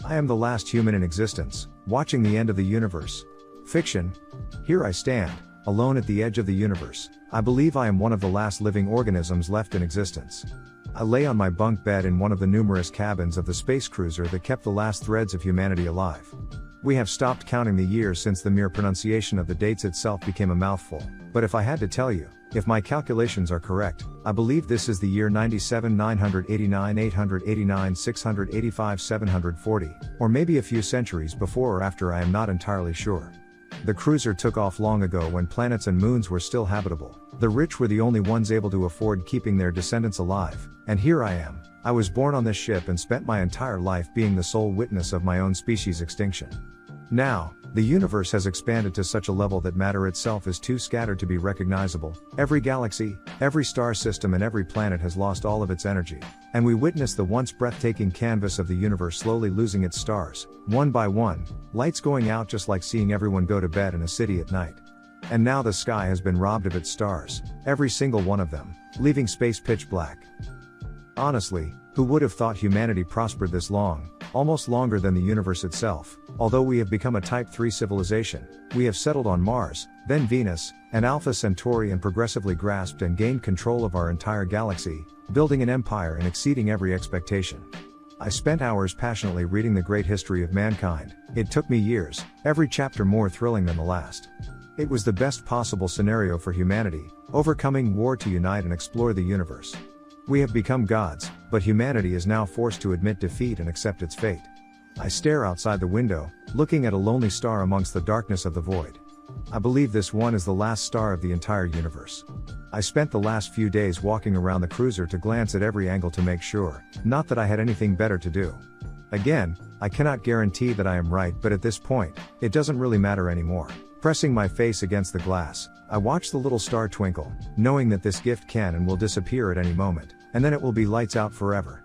I am the last human in existence, watching the end of the universe. Fiction. Here I stand, alone at the edge of the universe. I believe I am one of the last living organisms left in existence. I lay on my bunk bed in one of the numerous cabins of the space cruiser that kept the last threads of humanity alive. We have stopped counting the years since the mere pronunciation of the dates itself became a mouthful, but if I had to tell you, if my calculations are correct, I believe this is the year 97, 989, 889, 685, 740, or maybe a few centuries before or after. I am not entirely sure. The cruiser took off long ago when planets and moons were still habitable. The rich were the only ones able to afford keeping their descendants alive, and here I am. I was born on this ship and spent my entire life being the sole witness of my own species' extinction. Now, the universe has expanded to such a level that matter itself is too scattered to be recognizable. Every galaxy, every star system and every planet has lost all of its energy, and we witness the once breathtaking canvas of the universe slowly losing its stars, one by one, lights going out just like seeing everyone go to bed in a city at night. And now the sky has been robbed of its stars, every single one of them, leaving space pitch black. Honestly, who would have thought humanity prospered this long, almost longer than the universe itself? Although we have become a Type 3 civilization, we have settled on Mars, then Venus, and Alpha Centauri and progressively grasped and gained control of our entire galaxy, building an empire and exceeding every expectation. I spent hours passionately reading the great history of mankind. It took me years, every chapter more thrilling than the last. It was the best possible scenario for humanity, overcoming war to unite and explore the universe. We have become gods, but humanity is now forced to admit defeat and accept its fate. I stare outside the window, looking at a lonely star amongst the darkness of the void. I believe this one is the last star of the entire universe. I spent the last few days walking around the cruiser to glance at every angle to make sure, not that I had anything better to do. Again, I cannot guarantee that I am right, but at this point, it doesn't really matter anymore. Pressing my face against the glass, I watch the little star twinkle, knowing that this gift can and will disappear at any moment, and then it will be lights out forever.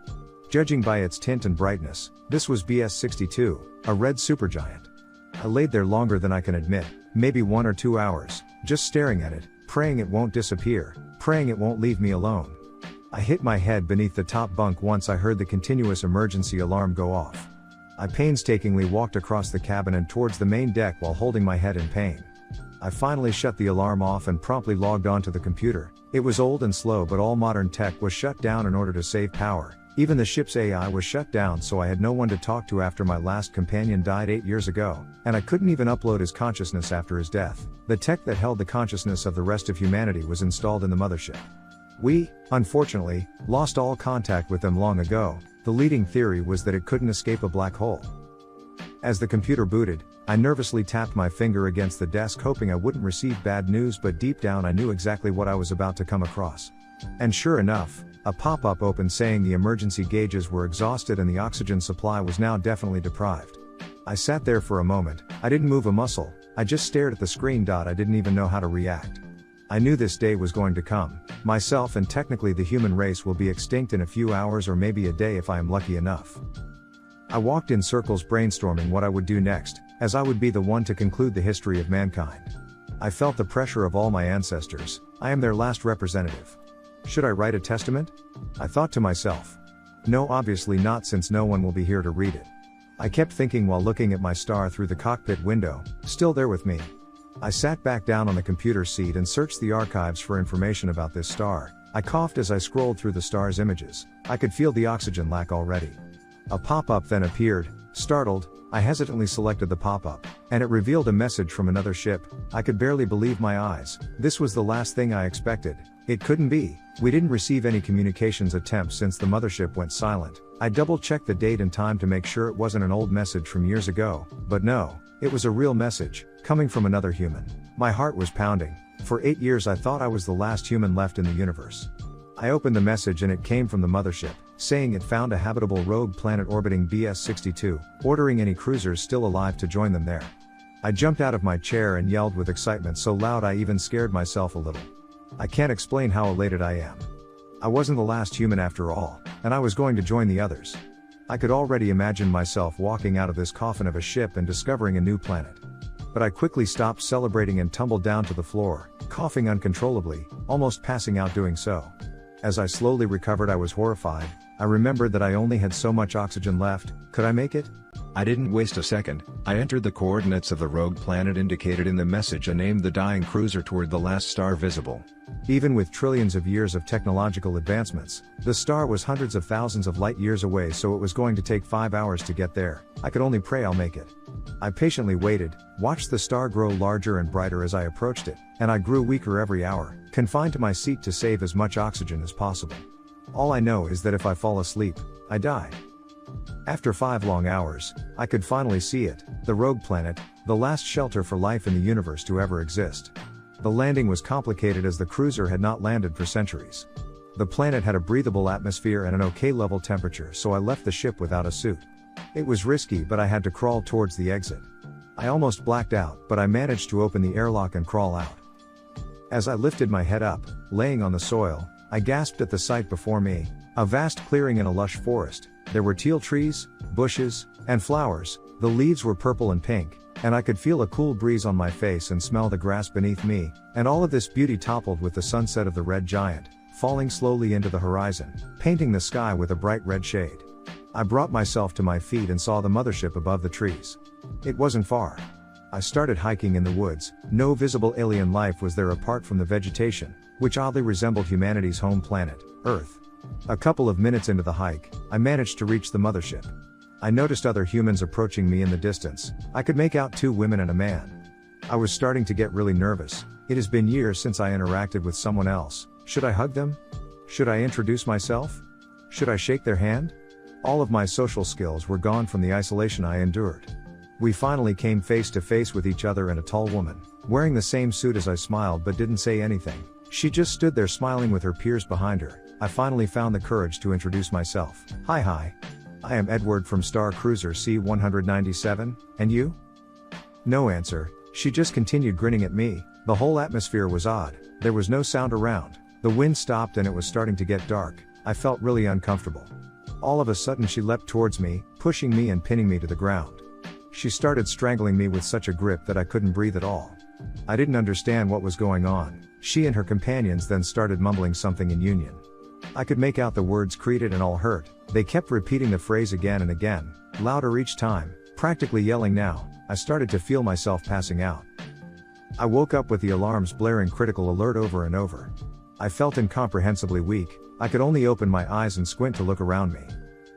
Judging by its tint and brightness, this was BS62, a red supergiant. I laid there longer than I can admit, maybe 1 or 2 hours, just staring at it, praying it won't disappear, praying it won't leave me alone. I hit my head beneath the top bunk once I heard the continuous emergency alarm go off. I painstakingly walked across the cabin and towards the main deck while holding my head in pain. I finally shut the alarm off and promptly logged onto the computer. It was old and slow, but all modern tech was shut down in order to save power. Even the ship's AI was shut down, so I had no one to talk to after my last companion died 8 years ago, and I couldn't even upload his consciousness after his death. The tech that held the consciousness of the rest of humanity was installed in the mothership. We, unfortunately, lost all contact with them long ago. The leading theory was that it couldn't escape a black hole. As the computer booted, I nervously tapped my finger against the desk hoping I wouldn't receive bad news, but deep down I knew exactly what I was about to come across. And sure enough, a pop-up opened saying the emergency gauges were exhausted and the oxygen supply was now definitely deprived. I sat there for a moment. I didn't move a muscle, I just stared at the screen. I didn't even know how to react. I knew this day was going to come. Myself and technically the human race will be extinct in a few hours or maybe a day if I am lucky enough. I walked in circles brainstorming what I would do next, as I would be the one to conclude the history of mankind. I felt the pressure of all my ancestors. I am their last representative. Should I write a testament? I thought to myself. No, obviously not, since no one will be here to read it. I kept thinking while looking at my star through the cockpit window, still there with me. I sat back down on the computer seat and searched the archives for information about this star. I coughed as I scrolled through the star's images. I could feel the oxygen lack already. A pop-up then appeared. Startled, I hesitantly selected the pop-up, and it revealed a message from another ship. I could barely believe my eyes. This was the last thing I expected. It couldn't be. We didn't receive any communications attempts since the mothership went silent. I double-checked the date and time to make sure it wasn't an old message from years ago, but no, it was a real message, coming from another human. My heart was pounding. For 8 years I thought I was the last human left in the universe. I opened the message and it came from the mothership, saying it found a habitable rogue planet orbiting BS62, ordering any cruisers still alive to join them there. I jumped out of my chair and yelled with excitement so loud I even scared myself a little. I can't explain how elated I am. I wasn't the last human after all, and I was going to join the others. I could already imagine myself walking out of this coffin of a ship and discovering a new planet. But I quickly stopped celebrating and tumbled down to the floor, coughing uncontrollably, almost passing out doing so. As I slowly recovered, I was horrified. I remembered that I only had so much oxygen left. Could I make it? I didn't waste a second. I entered the coordinates of the rogue planet indicated in the message and aimed the dying cruiser toward the last star visible. Even with trillions of years of technological advancements, the star was hundreds of thousands of light years away, so it was going to take 5 hours to get there. I could only pray I'll make it. I patiently waited, watched the star grow larger and brighter as I approached it, and I grew weaker every hour, confined to my seat to save as much oxygen as possible. All I know is that if I fall asleep, I die. After 5 long hours, I could finally see it, the rogue planet, the last shelter for life in the universe to ever exist. The landing was complicated as the cruiser had not landed for centuries. The planet had a breathable atmosphere and an okay level temperature, so I left the ship without a suit. It was risky, but I had to crawl towards the exit. I almost blacked out, but I managed to open the airlock and crawl out. As I lifted my head up, laying on the soil, I gasped at the sight before me, a vast clearing in a lush forest. There were teal trees, bushes, and flowers, the leaves were purple and pink, and I could feel a cool breeze on my face and smell the grass beneath me, and all of this beauty toppled with the sunset of the red giant, falling slowly into the horizon, painting the sky with a bright red shade. I brought myself to my feet and saw the mothership above the trees. It wasn't far. I started hiking in the woods. No visible alien life was there apart from the vegetation, which oddly resembled humanity's home planet, Earth. A couple of minutes into the hike, I managed to reach the mothership. I noticed other humans approaching me in the distance. I could make out 2 women and a man. I was starting to get really nervous. It has been years since I interacted with someone else. Should I hug them? Should I introduce myself? Should I shake their hand? All of my social skills were gone from the isolation I endured. We finally came face to face with each other, and a tall woman, wearing the same suit as I, smiled but didn't say anything. She just stood there smiling with her peers behind her. I finally found the courage to introduce myself. Hi. I am Edward from Star Cruiser C-197, and you? No answer. She just continued grinning at me. The whole atmosphere was odd. There was no sound around. The wind stopped and it was starting to get dark. I felt really uncomfortable. All of a sudden she leapt towards me, pushing me and pinning me to the ground. She started strangling me with such a grip that I couldn't breathe at all. I didn't understand what was going on. She and her companions then started mumbling something in Union. I could make out the words "created" and "all hurt." They kept repeating the phrase again and again, louder each time, practically yelling. Now, I started to feel myself passing out. I woke up with the alarms blaring critical alert over and over. I felt incomprehensibly weak. I could only open my eyes and squint to look around me.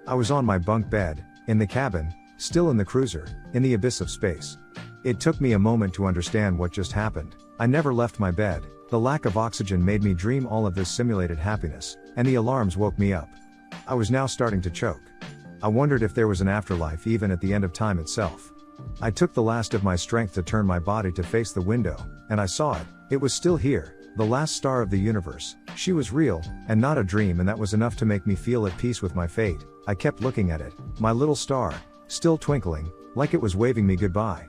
I was on my bunk bed, in the cabin, still in the cruiser, in the abyss of space. It took me a moment to understand what just happened. I never left my bed. The lack of oxygen made me dream all of this simulated happiness, and the alarms woke me up. I was now starting to choke. I wondered if there was an afterlife even at the end of time itself. I took the last of my strength to turn my body to face the window, and I saw it. It was still here, the last star of the universe. She was real, and not a dream, and that was enough to make me feel at peace with my fate. I kept looking at it, my little star, still twinkling, like it was waving me goodbye.